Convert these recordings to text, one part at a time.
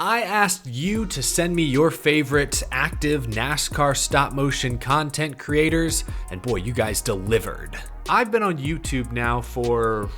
I asked you to send me your favorite active NASCAR stop motion content creators, and boy, you guys delivered. I've been on YouTube now for,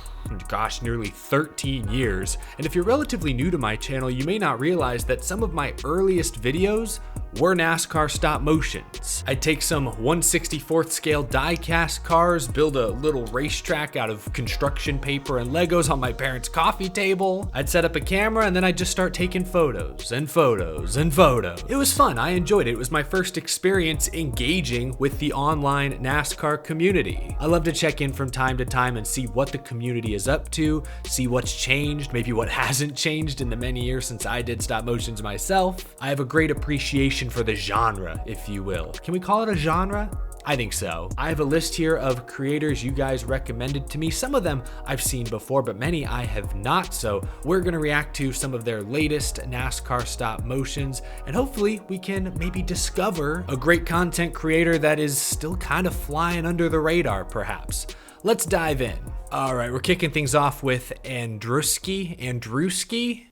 nearly 13 years, and if you're relatively new to my channel, you may not realize that some of my earliest videos were NASCAR stop motions. I'd take some 1/64th scale die-cast cars, build a little racetrack out of construction paper and Legos on my parents' coffee table. I'd set up a camera and then I'd just start taking photos and photos and photos. It was fun, I enjoyed it. It was my first experience engaging with the online NASCAR community. I love to check in from time to time and see what the community is up to, see what's changed, maybe what hasn't changed in the many years since I did stop motions myself. I have a great appreciation for the genre, if you will. Can we call it a genre? I think so. I have a list here of creators you guys recommended to me. Some of them I've seen before, but many I have not. So we're gonna react to some of their latest NASCAR stop motions, and hopefully we can maybe discover a great content creator that is still kind of flying under the radar, perhaps. Let's dive in. All right, we're kicking things off with Andruski.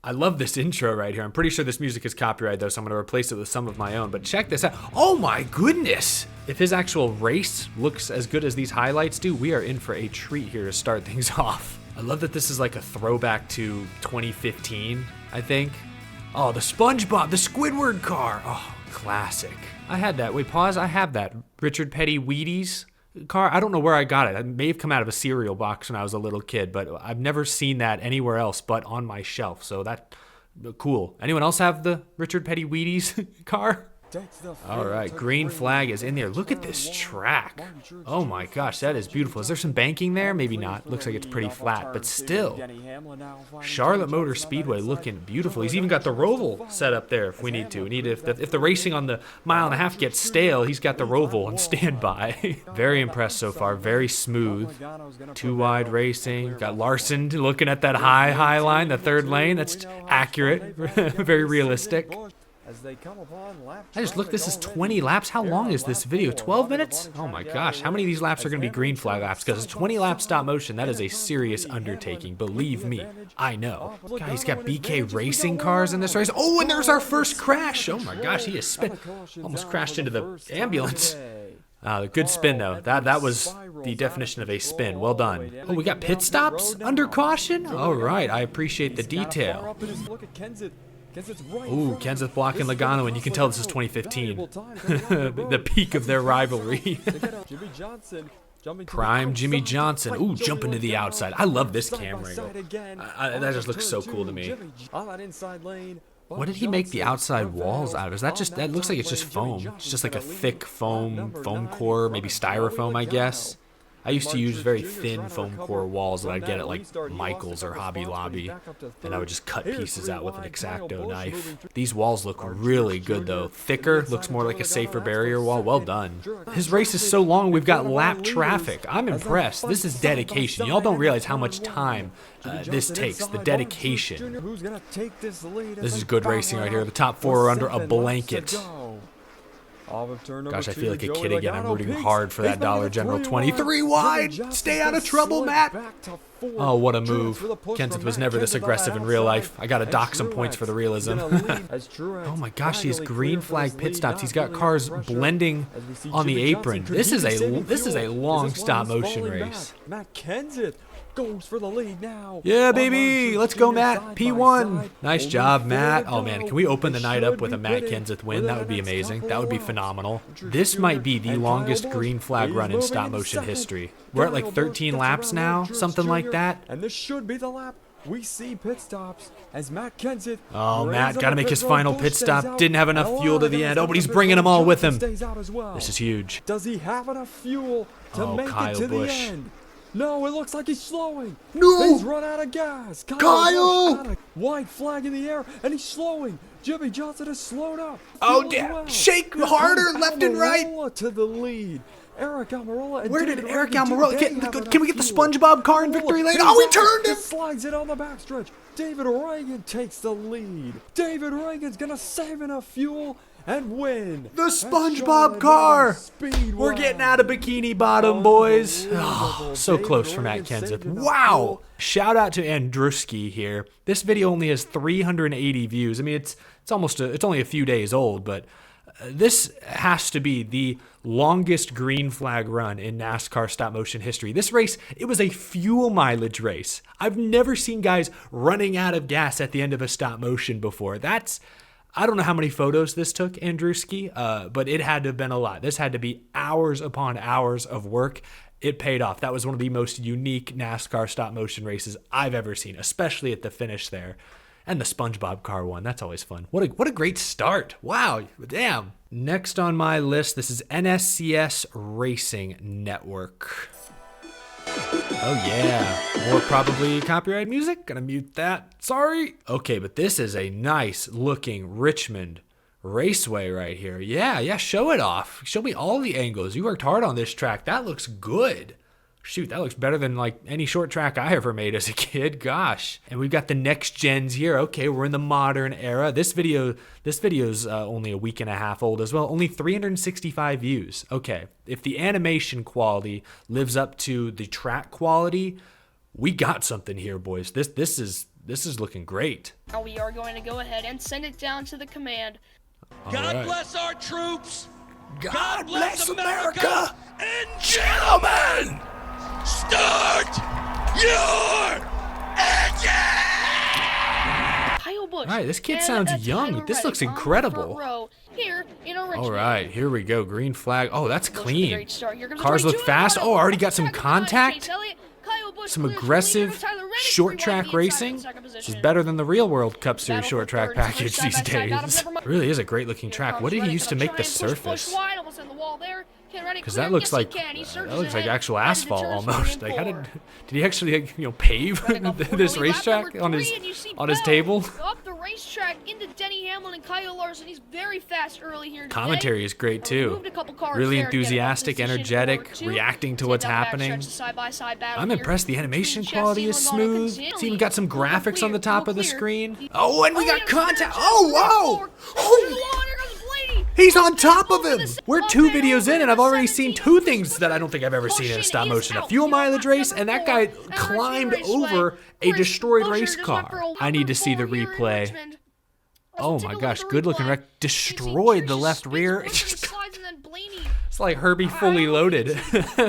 I love this intro right here. I'm pretty sure this music is copyrighted though, so I'm gonna replace it with some of my own, but check this out. Oh my goodness! If his actual race looks as good as these highlights do, we are in for a treat here to start things off. I love that this is like a throwback to 2015, I think. Oh, the SpongeBob, the Squidward car. Oh, classic. I had that, wait, pause, I have that. Richard Petty Wheaties car. I don't know where I got it. It may have come out of a cereal box when I was a little kid, but I've never seen that anywhere else but on my shelf. So that, cool. Anyone else have the Richard Petty Wheaties car? All right, green flag is in there. Look at this track. Oh my gosh, that is beautiful. Is there some banking there? Maybe not. Looks like it's pretty flat, but still. Charlotte Motor Speedway looking beautiful. He's even got the Roval set up there if we need to. If the racing on the mile and a half gets stale, he's got the Roval on standby. Very impressed so far. Very smooth. Too wide racing. Got Larson looking at that high line, the third lane. That's accurate. Very realistic. I just looked, this is 20 laps. How long is this video? 12 minutes? Oh my gosh, how many of these laps are going to be green flag laps? Because 20 lap stop motion, that is a serious undertaking. Believe me, I know. God, he's got BK racing cars in this race. Oh, and there's our first crash. Oh my gosh, he is almost crashed into the ambulance. Good spin though. That was the definition of a spin. Well done. Oh, we got pit stops under caution? All right, I appreciate the detail. Ooh, Kenseth blocking Logano, and you can tell this is 2015. The peak of their rivalry. Prime Jimmy Johnson. Ooh, jumping to the outside. I love this camera angle. That just looks so cool to me. What did he make the outside walls out of? Is that just, that looks like it's just foam. It's just like a thick foam core, maybe styrofoam, I guess. I used to use very thin foam core walls that I'd get at like Michael's or Hobby Lobby, and I would just cut pieces out with an X-Acto knife. These walls look really good though. Thicker, looks more like a safer barrier wall. Well done. His race is so long, we've got lap traffic. I'm impressed. This is dedication. Y'all don't realize how much time this takes, the dedication. This is good racing right here. The top four are under a blanket. Gosh, I feel like a kid again. I'm rooting hard for that Dollar General 23 wide. Stay out of trouble, Matt. Oh, what a move. Kenseth was never this aggressive in real life. I gotta dock some points for the realism. Oh my gosh, he has green flag pit stops. He's got cars blending on the apron. This is a long stop motion race. Matt Kenseth goes for the lead now. Yeah, baby. Let's go, Matt. P1. Nice job, Matt. Oh, man. Can we open the night up with a Matt Kenseth win? That would be amazing. That would be phenomenal. This might be the longest green flag run in stop motion history. We're at like 13 laps now, something like that. And this should be the lap. We see pit stops as Matt Kenseth. Oh, Matt, got to make his final pit stop. Didn't have enough fuel to the end. Oh, but he's bringing them all with him. This is huge. Does he have enough fuel to make it to the end? No, it looks like he's slowing. No! He's run out of gas. Kyle! White flag in the air, and he's slowing. Jimmy Johnson has slowed up. Oh, damn. Shake harder, left and right. To the lead. Eric Almirola and Where did David Eric Reagan, Almirola they get? have Can we get the enough fuel. SpongeBob car in victory lane? Oh, he turned him! Slides it on the backstretch. David Reagan takes the lead. David Reagan's gonna save enough fuel and win. The SpongeBob car! We're getting out of Bikini Bottom, boys. Oh, so close for Matt Kenseth. Wow! Shout out to Andruski here. This video only has 380 views. I mean, it's only a few days old, but this has to be the longest green flag run in NASCAR stop motion history. This race, it was a fuel mileage race. I've never seen guys running out of gas at the end of a stop motion before. I don't know how many photos this took, Andruski, but it had to have been a lot. This had to be hours upon hours of work. It paid off. That was one of the most unique NASCAR stop motion races I've ever seen, especially at the finish there. And the SpongeBob car won. That's always fun. What a great start. Wow. Damn. Next on my list, this is NSCS Racing Network. Oh yeah, more probably copyright music. Gonna mute that. Sorry. Okay, but this is a nice looking Richmond Raceway right here. Yeah, show it off. Show me all the angles. You worked hard on this track. That looks good. Shoot, that looks better than like any short track I ever made as a kid. Gosh. And we've got the next gens here. Okay, we're in the modern era. This video's only a week and a half old as well. Only 365 views. Okay, if the animation quality lives up to the track quality, we got something here, boys. This is looking great. Now we are going to go ahead and send it down to the command. God bless our troops. God bless America. And gentlemen, Start your engine! Kyle Busch. All right, this kid and sounds that's young. Tyler This looks Reddick on the incredible. front row here in Richmond. All right, here we go. Green flag. Oh, that's Busch with a clean. great start. Here comes the Cars look 22 fast. and Oh, already got off some the track with contact. Chase Elliott. Kyle Busch Some clears the aggressive leader. Tyler Reddick short track rewind the inside racing. in second This is position. better than the real World Cup Series Battle short for track third. package Side by these side, got him, days. never mind. It really is a great looking track. Here What did he comes use to Reddick make the gonna try and push surface? wide, almost in the wall there. Can Reddick Because clear that him? looks Yes, he like can. He surges that looks like ahead. actual Headed to asphalt turns almost. 3 Like and how 4. did he actually pave Reddick up for this the lead. Lap racetrack number on 3, and you see his Bell table? Up the racetrack into Denny Hamlin and Kyle Larson. He's very fast early here today. Commentary is great too. Moved a couple cars Really there to get him up enthusiastic, position energetic, for 2. reacting to Take what's that back happening. stretch, side-by-side battle I'm here impressed. The between animation Chassis quality and is Logano smooth. continually. It's even got some Full graphics on the clear, top full of the clear. screen. Oh, and we got yeah, contact. Chassis Oh, moving whoa! forward. Oh, Here goes Blaney. he's on Goes top back of over him. the We're up 2 and videos over in, and the I've already seen 17. 2 things that I don't think I've ever seen in a Busch stop is motion. A out. fuel Here mileage comes race, number and that 4, guy and climbed Richmond Raceway. over a Chris destroyed Buescher race just went car. for a I need to see the number 4 here in replay. Richmond. Oh Let's my take a gosh, look at good the looking replay. wreck. You see Destroyed Trish the left spins rear. once and he slides, and then Blaney It's like Herbie fully loaded,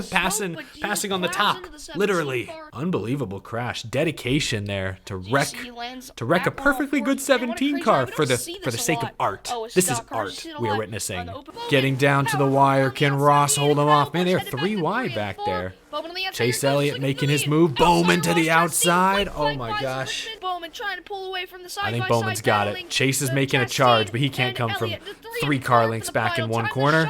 passing passing on the top, literally. Unbelievable crash, dedication there to wreck a perfectly good 17 car for the sake of art. This is art we are witnessing. Getting down to the wire, can Ross hold him off? Man, they're 3 wide back there. Chase Elliott making his move, Bowman to the outside. Oh my gosh. I think Bowman's got it. Chase is making a charge, but he can't come from 3 car lengths back in one corner.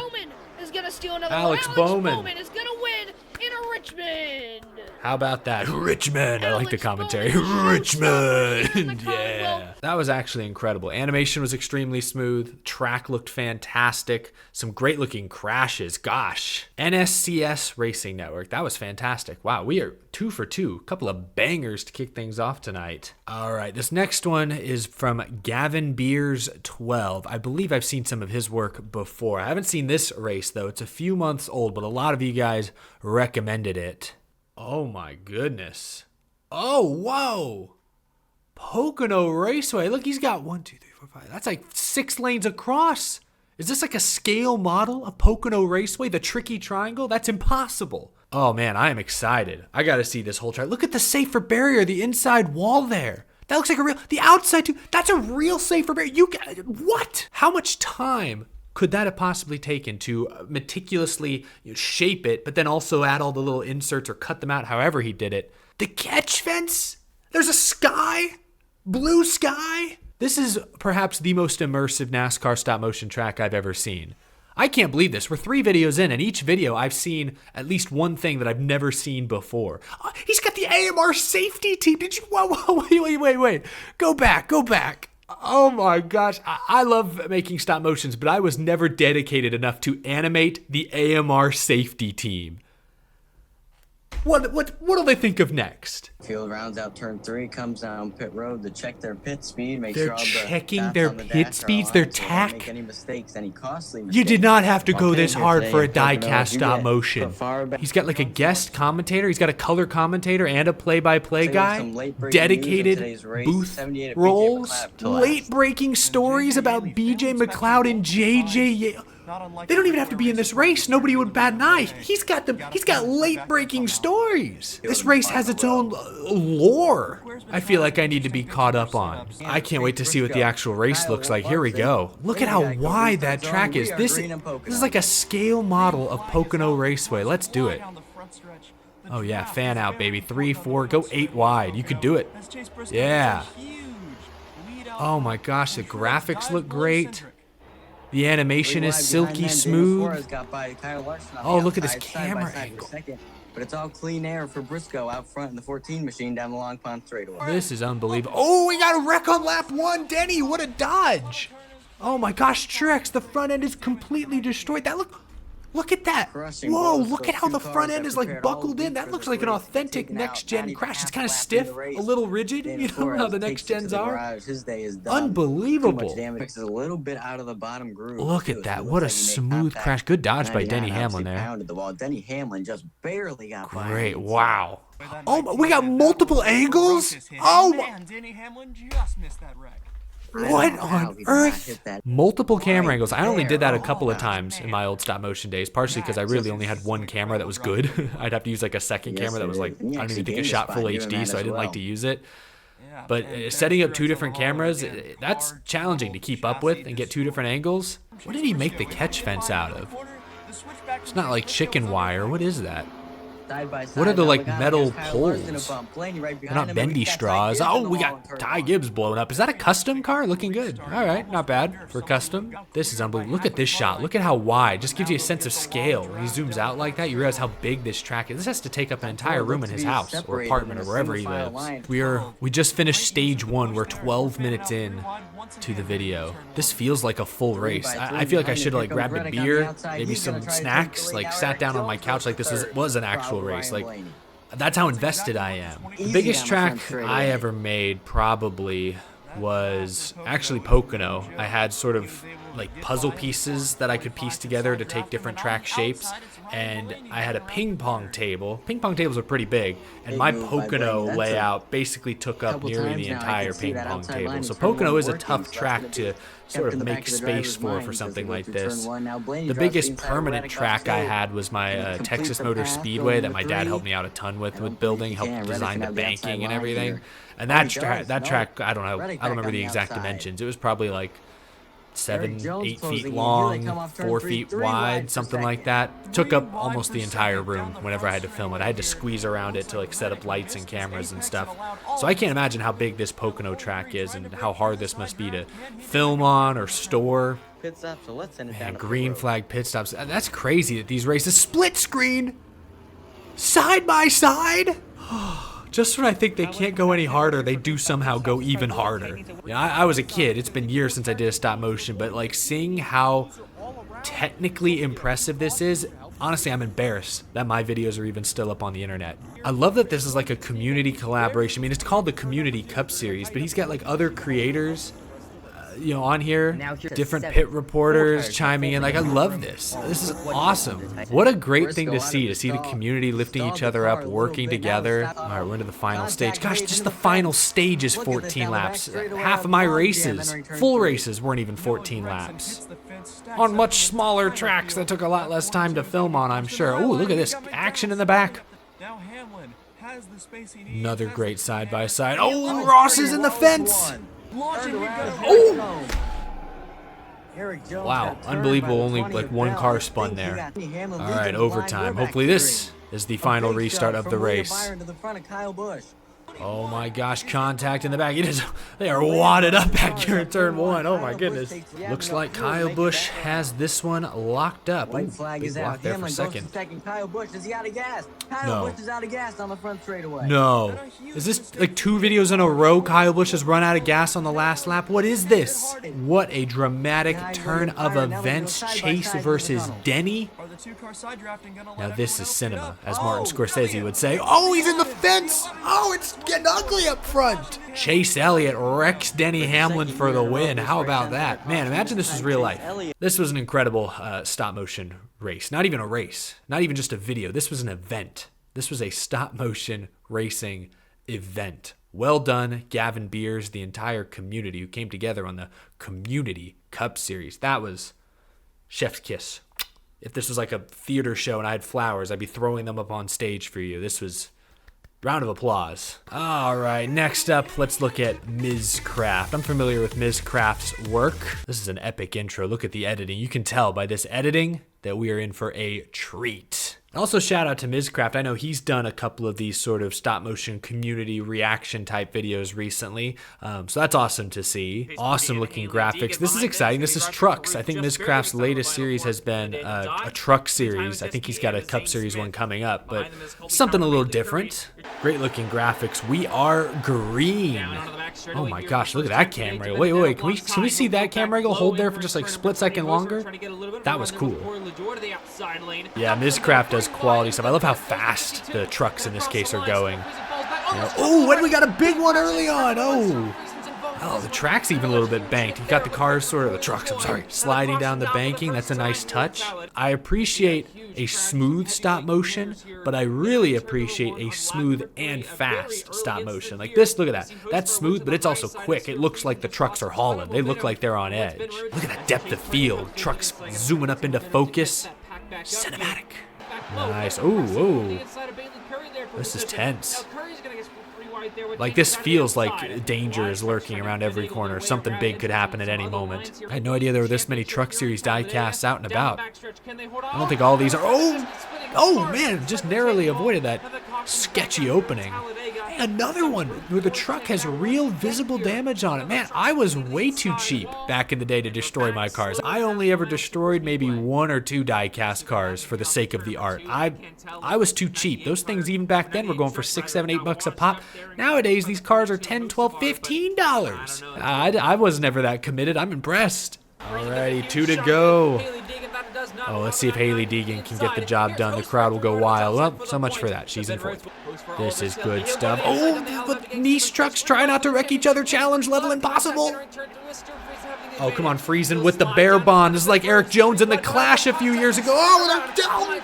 Alex Bowman is gonna win in a Richmond. How about that? Richmond. I like the commentary. Richmond. Yeah. That was actually incredible. Animation was extremely smooth. Track looked fantastic. Some great looking crashes. Gosh. NSCS Racing Network. That was fantastic. Wow, we are 2 for 2. A couple of bangers to kick things off tonight. All right, this next one is from Gavin Beers 12. I believe I've seen some of his work before. I haven't seen this race though. It's a few months old, but a lot of you guys recommended it. Oh my goodness. Oh, whoa. Pocono Raceway. Look, he's got 1, 2, 3, 4, 5. That's like 6 lanes across. Is this like a scale model of Pocono Raceway? The tricky triangle? That's impossible. Oh man, I am excited. I gotta see this whole track. Look at the safer barrier, the inside wall there. That looks like a real, the outside too. That's a real safer barrier. What? How much time could that have possibly taken to meticulously shape it, but then also add all the little inserts or cut them out however he did it? The catch fence? There's a sky? Blue sky? This is perhaps the most immersive NASCAR stop motion track I've ever seen. I can't believe this. We're 3 videos in, and each video I've seen at least one thing that I've never seen before. He's got the AMR safety team. Did you? Whoa, wait. Go back. Oh my gosh, I love making stop motions, but I was never dedicated enough to animate the AMR safety team. What'll they think of next? Field rounds out turn 3, comes down pit road to check their pit speed, make They're sure all the checking dots their on the pit dash are speeds, aligned their so they don't tack. make any mistakes, any costly You mistakes. did not have to go While this pitting here hard today for a at Pocono, die-cast you stop get motion. far back- He's got like a guest commentator. He's got a color commentator and a play-by-play So you have guy. some late-breaking news in Dedicated today's race. booth 78 at BJ roles. McLeod to last. Late-breaking stories about BJ McLeod and JJ. They don't even have to be in this race. Nobody would bat an eye. He's got late-breaking stories. This race has its own lore. I feel like I need to be caught up on. I can't wait to see what the actual race looks like. Here we go. Look at how wide that track is. This is like a scale model of Pocono Raceway. Let's do it. Oh yeah, fan out, baby. 3, 4, go 8 wide. You could do it. Yeah. Oh my gosh, the graphics look great. The animation is silky smooth. Oh, look at this camera angle. But it's all clean air for Briscoe out front in the 14 machine down the Long Pond straightaway. This is unbelievable. Oh, we got a wreck on lap 1. Denny, what a dodge. Oh my gosh, Truex, the front end is completely destroyed. Look at that. Whoa, look at how the front end is like buckled in. That looks like an authentic next-gen crash. It's kind of stiff, a little rigid. You know how the next-gens are? Unbelievable. Look at that. What a smooth crash. Good dodge by Denny Hamlin there. Denny Hamlin just barely got by. Great. Wow. Oh, we got multiple angles? Oh, Denny Hamlin just missed that wreck. what on earth? Multiple camera angles. I only did that a couple of times in my old stop motion days, partially because I really only had one camera that was good. I'd have to use like a second camera that was like, I don't even think it shot full HD, so I didn't like to use it. But setting up 2 different cameras, that's challenging to keep up with and get 2 different angles. What did he make the catch fence out of? It's not like chicken wire. What is that? What are the like metal poles? They're not bendy straws. Oh, we got Ty Gibbs blowing up. Is that a custom car? Looking good. All right, not bad for custom. This is unbelievable. Look at this shot. Look at how wide. Just gives you a sense of scale. When he zooms out like that, you realize how big this track is. This has to take up an entire room in his house or apartment or wherever he lives. We just finished stage 1. We're 12 minutes in to the video. This feels like a full race. I feel like I should have like grabbed a beer, maybe some snacks, like sat down on my couch like this was an actual race. Like, that's how invested I am. The biggest track I ever made probably was actually Pocono. I had sort of like puzzle pieces that I could piece together to take different track shapes, and I had a ping pong table. Ping pong tables are pretty big, and my Pocono layout basically took up nearly the entire ping pong table. So Pocono is a tough track to sort of make space for something like this. The biggest permanent track I had was my Texas Motor Speedway that my dad helped me out a ton with building, helped design the banking and everything. And that track, I don't remember the exact dimensions. It was probably like 7, 8 feet long, 4 feet wide, something like that. Took up almost the entire room whenever I had to film it. I had to squeeze around it to like set up lights and cameras and stuff. So I can't imagine how big this Pocono track is and how hard this must be to film on or store. Man, green flag pit stops. That's crazy that these races split screen side by side. Just when I think they can't go any harder, they do somehow go even harder. Yeah, I was a kid. It's been years since I did a stop motion, but like seeing how technically impressive this is, honestly, I'm embarrassed that my videos are even still up on the internet. I love that this is like a community collaboration. I mean, it's called the Community Cup Series, but he's got like other creators, on here, different pit reporters chiming in. Like, I love this. This is awesome. What a great thing to see the community lifting each other up, working together. All right, we're into the final stage. Gosh, just the final stage is 14 laps. Half of my races, full races, weren't even 14 laps. On much smaller tracks that took a lot less time to film on, I'm sure. Oh, look at this action in the back. Another great side-by-side. Oh, Ross is in the fence. Oh! Wow, unbelievable. Only like one car spun there. All right, overtime. Hopefully this is the final restart of the race. Oh my gosh, contact in the back. They are wadded up back here in turn 1. Oh my goodness. Looks like Kyle Busch has this one locked up. White Ooh, flag big is block out. there for a Hamlin goes second. to second. Kyle Busch, is he out of gas? Kyle No. Busch is out of gas on the front straightaway. No. Is this like 2 videos in a row? Kyle Busch has run out of gas on the last lap. What is this? What a dramatic turn of events. Chase versus Denny. Are the two-car side drafting gonna let Now this everyone is else cinema, get up? as Martin Scorsese would say. Oh, he's in the fence! Oh, it's getting ugly up front! Chase Elliott wrecks Denny Hamlin for the win. How about that? Man, imagine this was real life. This was an incredible stop-motion race. Not even a race. Not even just a video. This was an event. This was a stop-motion racing event. Well done, Gavin Beers, the entire community who came together on the Community Cup Series. That was chef's kiss. If this was like a theater show and I had flowers, I'd be throwing them up on stage for you. This was round of applause. All right, next up, let's look at Mizcraft. I'm familiar with Mizcraft's work. This is an epic intro. Look at the editing. You can tell by this editing that we are in for a treat. Also, shout out to Mizcraft. I know he's done a couple of these sort of stop motion community reaction type videos recently. So that's awesome to see. Awesome looking graphics. This is exciting. This is trucks. I think Mizcraft's latest series has been a truck series. I think he's got a Cup Series one coming up, but something a little different. Great looking graphics. We are green. Oh my gosh, look at that camera angle. Wait, can we see that camera angle hold there for just like a split second longer? That was cool. Yeah, Mizcraft does quality stuff. I love how fast the trucks in this case are going. Oh, and we got a big one early on. Oh, the track's even a little bit banked. You got the cars the trucks, I'm sorry, sliding down the banking. That's a nice touch. I appreciate a smooth stop motion, but I really appreciate a smooth and fast stop motion. Like this, look at that. That's smooth, but it's also quick. It looks like the trucks are hauling. They look like they're on edge. Look at that depth of field. Trucks zooming up into focus. Cinematic. Nice. Oh. This is tense. Like this feels like danger is lurking around every corner. Something big could happen at any moment. I had no idea there were this many Truck Series diecasts out and about. I don't think all these are. Oh man, just narrowly avoided that sketchy opening. Another one where the truck has real visible damage on it. Man, I was way too cheap back in the day to destroy my cars. I only ever destroyed maybe 1 or 2 die-cast cars for the sake of the art. I was too cheap. Those things even back then were going for $6, $7, $8 a pop. Nowadays, these cars are $10, $12, $15. I was never that committed. I'm impressed. Alrighty, 2 to go. Oh, let's see if Haley Deegan can get the job done. The crowd will go wild. Well, so much for that. She's in 4th. This is good stuff. Oh, the niche trucks try not to wreck each other. Challenge level impossible. Oh, come on, Friesen with the bear bond. This is like Eric Jones in the Clash a few years ago. Oh, they're down.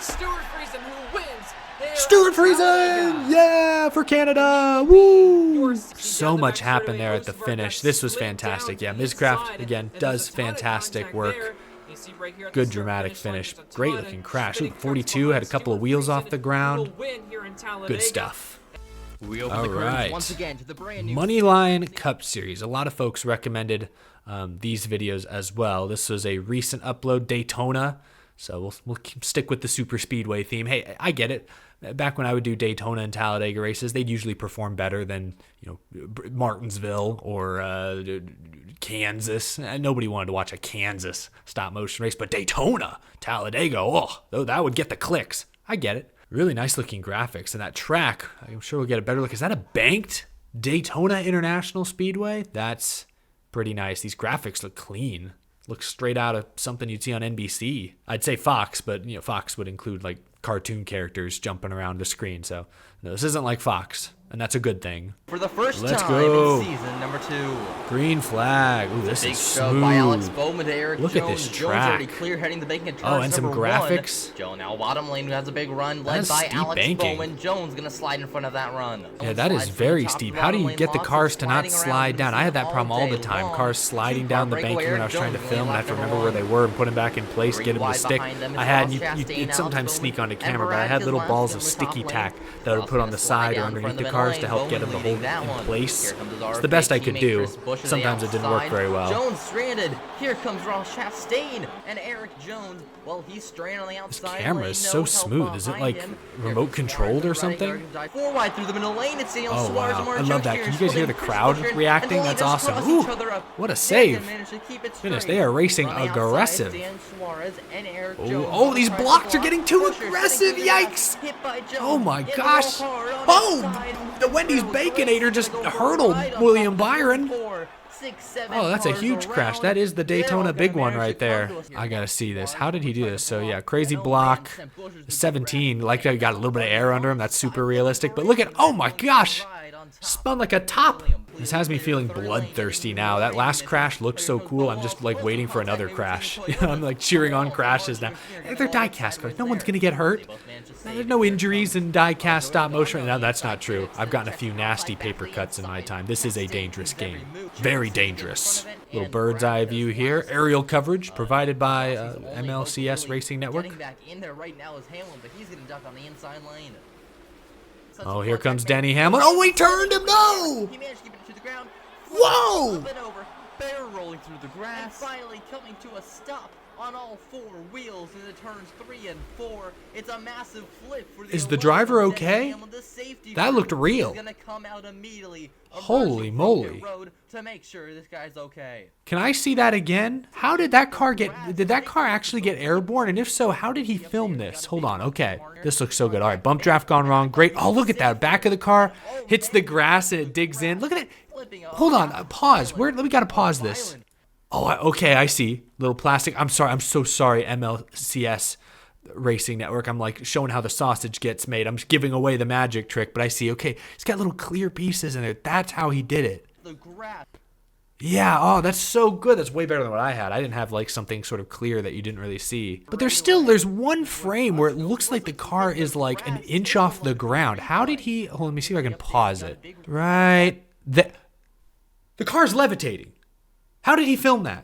Stuart Friesen! Yeah, for Canada! Woo! So much happened there at the finish. This was fantastic. Yeah, Mizcraft, again, does fantastic work. Good dramatic finish. Great looking crash. Ooh, 42 had a couple of wheels off the ground. Good stuff. All right. Moneyline Cup Series. A lot of folks recommended these videos as well. This was a recent upload, Daytona. So we'll stick with the super speedway theme. Hey, I get it. Back when I would do Daytona and Talladega races, they'd usually perform better than, Martinsville or Kansas. Nobody wanted to watch a Kansas stop motion race, but Daytona, Talladega, that would get the clicks. I get it. Really nice looking graphics, and that track, I'm sure we'll get a better look. Is that a banked Daytona International Speedway? That's pretty nice. These graphics look clean. Looks straight out of something you'd see on NBC. I'd say Fox, but Fox would include like cartoon characters jumping around the screen. So no, this isn't like Fox, and that's a good thing. For the first Let's time go. in season number 2. Green flag. Ooh, this Big is shove smooth. by Alex Bowman to Eric Look Jones. at this Jones track. already clear heading the bank in turn Oh, and some number graphics. 1. Joe now bottom lane who has a big run led That's by steep Alex banking. Bowman. Jones gonna slide in front of that run. Yeah, that is very steep. How do you get the cars to not slide down? I had that problem all the time. Cars sliding down the banking when I was trying to film, and I have to remember where they were and put them back in place, get them to stick. I had, you'd sometimes sneak onto camera, but I had little balls of sticky tack that I would put on the side or underneath the car. cars to help get him to hold in place. It's the best I could do. Sometimes it didn't work very well. Jones stranded. Here comes Ross Chastain and Eric Jones. Well, he's stranded on the outside. This camera is so smooth. Is it like remote controlled or something? 4 wide through the middle lane. It's Daniel Oh Suarez wow, and I love that. Can you guys hear the crowd reacting? That's awesome. Ooh, what a save. Goodness, they are racing aggressive. Oh, these blocks are getting too aggressive. Yikes. Oh my gosh. Oh, the Wendy's Baconator just hurdled William Byron. Oh, that's a huge crash. That is the Daytona big one right there. I gotta see this. How did he do this? So yeah, crazy block. 17, like that, got a little bit of air under him. That's super realistic. But look at, oh my gosh, spun like a top. This has me feeling bloodthirsty now. That last crash looked so cool. I'm just like waiting for another crash. I'm like cheering on crashes now. They're die-cast cars. No one's gonna get hurt. There's no injuries in die-cast stop motion. No, that's not true. I've gotten a few nasty paper cuts in my time. This is a dangerous game. Very dangerous. Little bird's eye view here. Aerial coverage provided by MLCS Racing Network. Oh, here comes Denny Hamlin. Oh, he turned him. No! He managed to keep it to the ground. Whoa! Barrel rolling through the grass. And finally coming to a stop on all 4 wheels in the turns 3 and 4. It's a massive flip for the Is the driver okay? That looked real. Gonna come out immediately. Holy moly. Road to make sure this guy's okay. Can I see that again? How did that car get, did that car actually get airborne? And if so, how did he film this? Hold on, okay. This looks so good. All right, bump draft gone wrong. Great. Oh, look at that. Back of the car hits the grass and it digs in. Look at it. Hold on, pause. We gotta pause this. Oh, okay, I see. Little plastic. I'm sorry. I'm so sorry, MLCS Racing Network. I'm like showing how the sausage gets made. I'm just giving away the magic trick, but I see. Okay, he's got little clear pieces in there. That's how he did it. Yeah, oh, that's so good. That's way better than what I had. I didn't have like something sort of clear that you didn't really see. But there's one frame where it looks like the car is like an inch off the ground. How did he, hold on, let me see if I can pause it. Right, the car's levitating. How did he film that?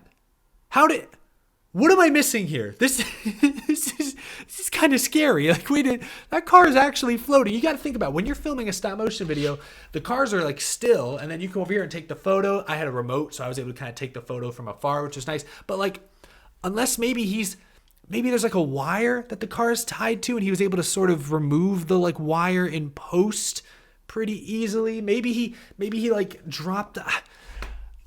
What am I missing here? This is kind of scary. Like, wait, that car is actually floating. You got to think about it. When you're filming a stop motion video, the cars are like still, and then you come over here and take the photo. I had a remote, so I was able to kind of take the photo from afar, which was nice. But like, unless maybe there's like a wire that the car is tied to, and he was able to sort of remove the like wire in post pretty easily. Maybe he like dropped.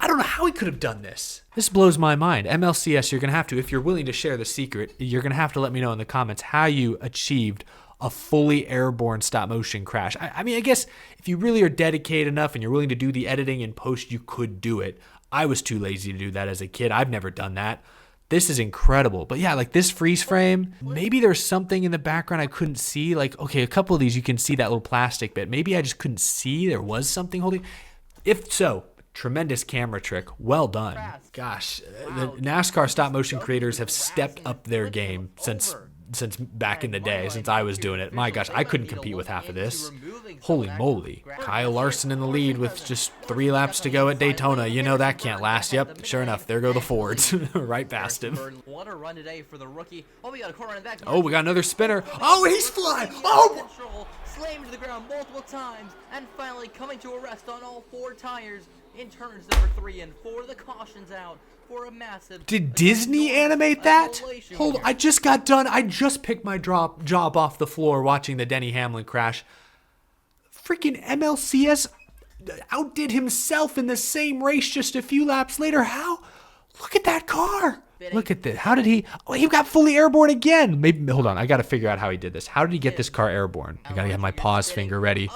I don't know how he could have done this. This blows my mind. MLCS, you're going to have to, if you're willing to share the secret, you're going to have to let me know in the comments how you achieved a fully airborne stop motion crash. I mean, I guess if you really are dedicated enough and you're willing to do the editing in post, you could do it. I was too lazy to do that as a kid. I've never done that. This is incredible. But yeah, like this freeze frame, maybe there's something in the background I couldn't see. Like, okay, a couple of these, you can see that little plastic bit. Maybe I just couldn't see there was something holding. If so, tremendous camera trick. Well done. Gosh, the NASCAR stop motion creators have stepped up their game since back in the day, since I was doing it. My gosh, I couldn't compete with half of this. Holy moly. Kyle Larson in the lead with just 3 laps to go at Daytona. You know that can't last. Yep, sure enough, there go the Fords. Right past him. What a run today for the rookie. Oh, we got a car running back. Oh, we got another spinner. Oh, he's flying. Oh! Slammed to the ground multiple times, and finally coming to a rest on all 4 tires in turns number 3 and 4. The caution's out for a massive. Did Disney animate that? Hold on, I just got done. I just picked my job off the floor watching the Denny Hamlin crash. Freaking MLCS outdid himself in the same race just a few laps later. How? Look at that car. Look at this. How did he? Oh, he got fully airborne again. Maybe, hold on. I got to figure out how he did this. How did he get this car airborne? I got to get my pause finger ready.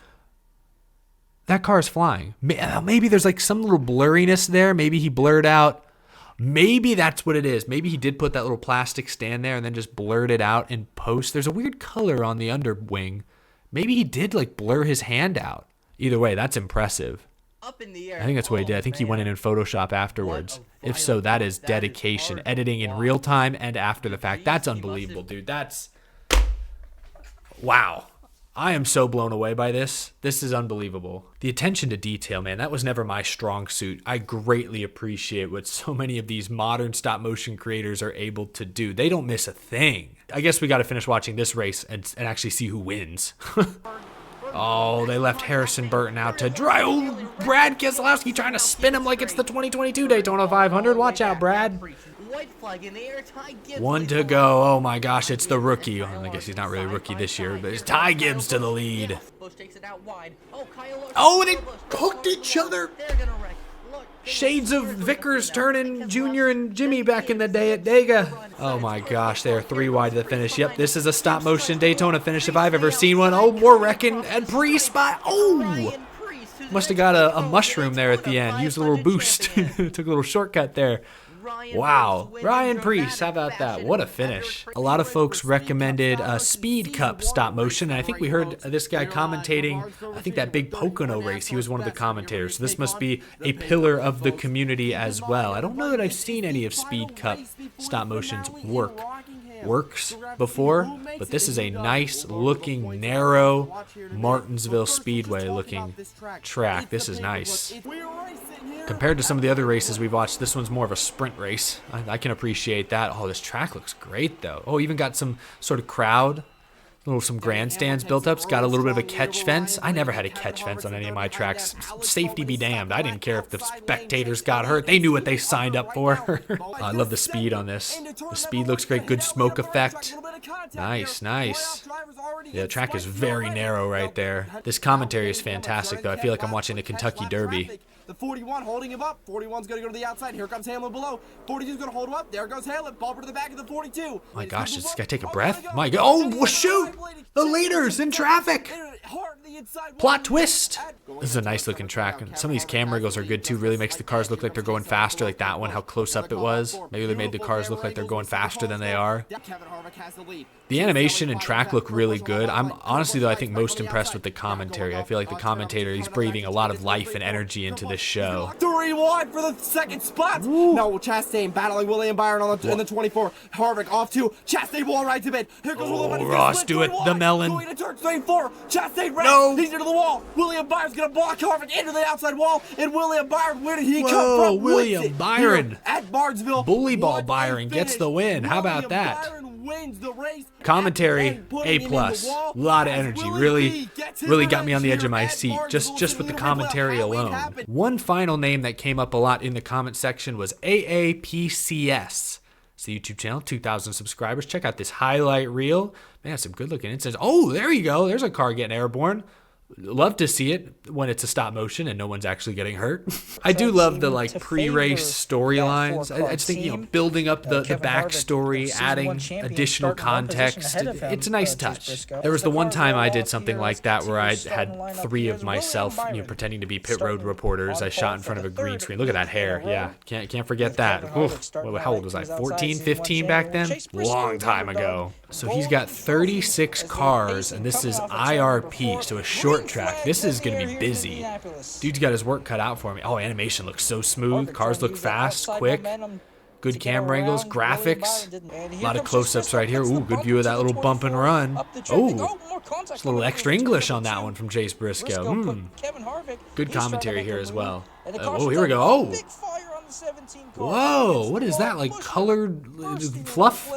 That car is flying. Maybe there's like some little blurriness there. Maybe he blurred out. Maybe that's what it is. Maybe he did put that little plastic stand there and then just blurred it out in post. There's a weird color on the underwing. Maybe he did like blur his hand out. Either way, that's impressive. Up in the air. I think that's what he did. I think he went in Photoshop afterwards. If so, that is dedication. Editing in real time and after the fact. That's unbelievable, dude. That's... Wow. I am so blown away by this. This is unbelievable. The attention to detail, man, that was never my strong suit. I greatly appreciate what so many of these modern stop motion creators are able to do. They don't miss a thing. I guess we got to finish watching this race and actually see who wins. Oh, they left Harrison Burton out to dry. Oh, Brad Keselowski trying to spin him like it's the 2022 Daytona 500. Watch out, Brad. White flag in the air. Ty Gibbs One to go. Oh my gosh, it's the rookie. Well, I guess he's not really a rookie this year, but it's Ty Gibbs to the lead. Busch takes it out wide. Oh, Kyle Larson. Oh, they hooked each other. They're gonna wreck. Look, Shades of Vickers turning Junior and Jimmy back in the day at Dega. Oh my gosh, they are 3 wide to the finish. Yep, this is a stop motion Daytona finish if I've ever seen one. Oh, more wrecking and Priest by. Oh! Must have got a mushroom there at the end. Used a little boost. Took a little shortcut there. Wow, Ryan Priest, how about that? What a finish. A lot of folks recommended a Speed Cup stop motion, and I think we heard this guy commentating, I think that big Pocono race, he was one of the commentators. So this must be a pillar of the community as well. I don't know that I've seen any of Speed Cup stop motions works before, but this is a nice looking narrow Martinsville Speedway looking track. This is nice. Compared to some of the other races we've watched, this one's more of a sprint race. I can appreciate that. Oh, this track looks great though. Oh, even got some sort of crowd. Some grandstands built up. It's got a little bit of a catch fence. I never had a catch fence on any of my tracks. Safety be damned. I didn't care if the spectators got hurt. They knew what they signed up for. I love the speed on this. The speed looks great. Good smoke effect. Nice, nice. Yeah, the track is very narrow right there. This commentary is fantastic, though. I feel like I'm watching the Kentucky Derby. The 41 holding him up. 41's going to go to the outside. Here comes Hamlin below. 42's going to hold him up. There goes Hamlin. Bumper to the back of the 42. My gosh, does this guy take a breath? My God. Oh, shoot! The leaders in traffic! Plot twist! This is a nice looking track, and some of these camera angles are good too. Really makes the cars look like they're going faster, like that one, how close up it was. Maybe they made the cars look like they're going faster than they are. The animation and track look really good. I'm honestly, though, I think most impressed with the commentary. I feel like the commentator, he's breathing a lot of life and energy into this show. 3 wide for the second spot. Now Chastain battling William Byron in the 24. Harvick off 2. Chastain wall right to mid. Here goes William. Ross, do it. The melon. Going to turn 34. Chastain red. No. He's into the wall. William Byron's going to block Harvick into the outside wall. And William Byron, where did he come from? William Byron. At Barnesville. Bully ball Byron gets the win. How about that? Wins the race. Commentary A+. A lot of energy. Really got me on the edge of my seat just with the commentary alone. One final name that came up a lot in the comment section was AAPCS. It's the YouTube channel, 2,000 subscribers. Check out this highlight reel. Man, some good looking incidents. Oh, there you go. There's a car getting airborne. Love to see it when it's a stop motion and no one's actually getting hurt. I do love the like pre-race storylines. I just think, building up the backstory, adding additional context. It's a nice touch. There was the one time I did something like that where I had 3 of myself, pretending to be pit road reporters. I shot in front of a green screen. Look at that hair. Yeah, can't forget that. Oof. How old was I? 14, 15 back then? Long time ago. So he's got 36 cars, and this is IRP, so a short track. This is going to be busy. Dude's got his work cut out for me. Oh, animation looks so smooth. Cars look fast, quick. Good camera angles, graphics. A lot of close-ups right here. Ooh, good view of that little bump and run. Oh, just a little extra English on that one from Chase Briscoe. Good commentary here as well. Oh, here we go. Oh. Whoa, what is that? Like colored fluff?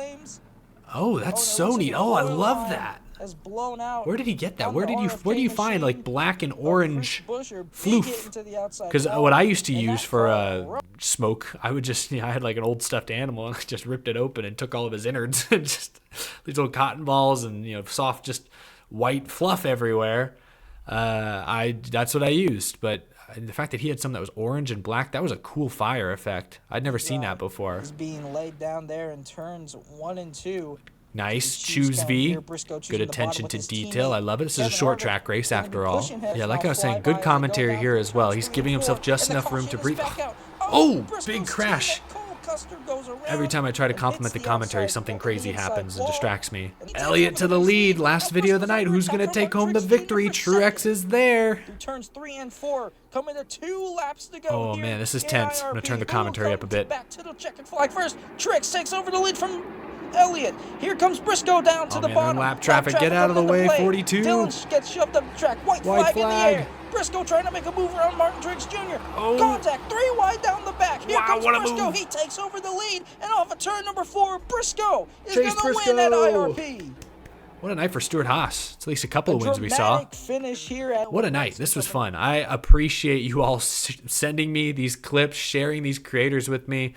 Oh, that's so neat. Oh, I love that. Where did he get that? Where do you find like black and orange floof? Because what I used to use for smoke, I would just, I had like an old stuffed animal and I just ripped it open and took all of his innards and just these little cotton balls and soft just white fluff everywhere. That's what I used, but the fact that he had something that was orange and black, that was a cool fire effect. I'd never seen that before. Is being laid down there in turns 1 and 2. Nice, choose V, good attention to detail, I love it. This is a short track race after all. Yeah, like I was saying, good commentary here as well. He's giving himself just enough room to breathe. Oh, big crash. Every time I try to compliment the commentary, something crazy happens and distracts me. Elliott to the lead, last video of the night. Who's going to take home the victory? Truex is there. Turns 3 and 4, coming to 2 laps to go. Oh man, this is tense. I'm going to turn the commentary up a bit. Back to the checkered flag first. Truex takes over the lead from Elliott. Here comes Briscoe down to the bottom. Lap traffic, get out of the way, 42. Dillon gets shoved up the track. White flag in the air. Briscoe trying to make a move around Martin Truex Jr. Oh. Contact, 3 wide down the back. Here comes Briscoe. Move. He takes over the lead, and off of turn number 4, Briscoe is going to win at IRP. What a night for Stuart Haas. It's at least a couple of A wins we saw. dramatic finish here at What a night. This was fun. I appreciate you all sending me these clips, sharing these creators with me.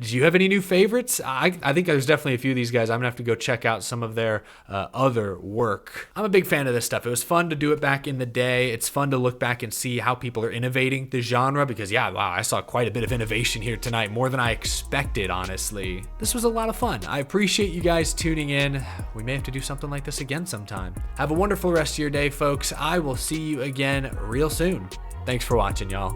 Do you have any new favorites? I think there's definitely a few of these guys. I'm going to have to go check out some of their other work. I'm a big fan of this stuff. It was fun to do it back in the day. It's fun to look back and see how people are innovating the genre because, yeah, wow, I saw quite a bit of innovation here tonight, more than I expected, honestly. This was a lot of fun. I appreciate you guys tuning in. We may have to do something like this again sometime. Have a wonderful rest of your day, folks. I will see you again real soon. Thanks for watching, y'all.